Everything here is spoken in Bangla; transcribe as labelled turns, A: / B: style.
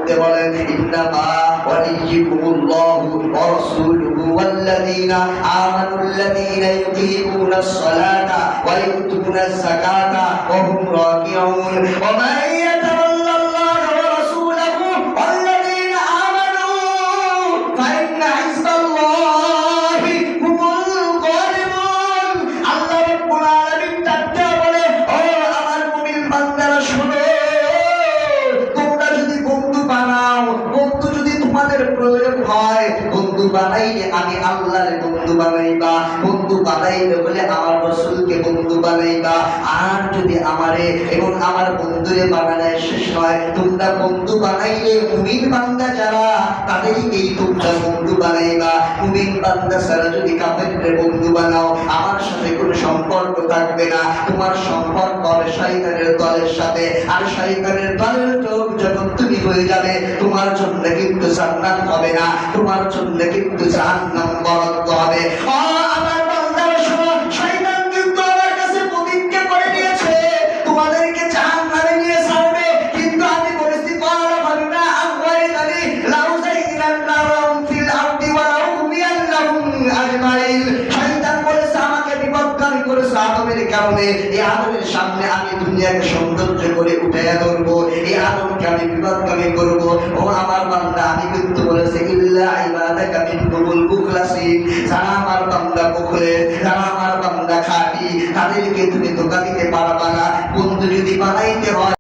A: করতে বলেন ইন্নামা ওয়ালিয়ুকুমুল্লাহু ওয়া রাসূলুহু ওয়াল্লাযীনা আমানুল্লাযীনা ইউকিমুনাস সালাতা ওয়া ইউতুনাজ যাকাতা ওয়া হুম রাকিউন ওয়া মান ইয়াতাওয়াল্লাল্লাহু ওয়া রাসূলুহু ওয়াল্লাযীনা আমানু ফাইন্না হিজবাল্লাহি হুমুল গালিবুন। আল্লাহ রাব্বুল আলামিন তাআলা বলে, ও আমার মুমিন বান্দারা শুনো, তোমরা যদি বন্ধু বানাও, বন্ধু যদি তোমাদের প্রয়োজন হয়, বন্ধু বানাইলে আমি আল্লাহর বন্ধু বানাইবা, বন্ধু বানাইলে বলে আমার রাসূলকে বন্ধু বানাইবা। আর যদি আমারে এবং আমার বন্ধুরে বানানোর শেষ হয়, তোমরা বন্ধু বানাইলে মুমিন বান্দা যারা তাদেরকেই তোমরা বন্ধু বানাইবা। মুমিন বান্দা ছাড়া যদি কাফেরদের বন্ধু বানাও, আমার সাথে কোনো সম্পর্ক থাকবে না, তোমার সম্পর্ক হবে শয়তানের দলের সাথে। আর শয়তানের দলের লোক যখন তুমি হয়ে যাবে, তোমার জন্য কিন্তু জান্নাত হবে না, তোমার জন্য কিন্তু জাহান্নাম বরাদ্দ হবে। ও আমার বান্দারা শোনো, শয়তান কিন্তু আমার কাছে প্রতিজ্ঞা করে নিয়েছে তোমাদেরকে জাহান্নামে নিয়ে ছাড়বে, কিন্তু আমি বলেছি ক্বালা ফাবিমা আগওয়াইতানি লাউযাইনান্নাহুম ফিল আরদি ওয়া লাউমিয়ান্নাহুম আজমাইন। শয়তান বলেছে আমাকে বিপদগামী করেছে আদমের কারণে, এই আদমের সামনে আমি দুনিয়াকে সৌন্দর্য করে উঠাইয়া ধরবো, এই আদমকে আমি বিপদগামী করবো। ও আমার বান্দা, আমি কিন্তু বলেছি ইল্লা ইবাদাকা মিনহুমুল মুখলাসিন, যারা আমার বান্দা মুখলেস, যারা আমার বান্দা খাঁটি, তাদেরকে তুমি ধোঁকা দিতে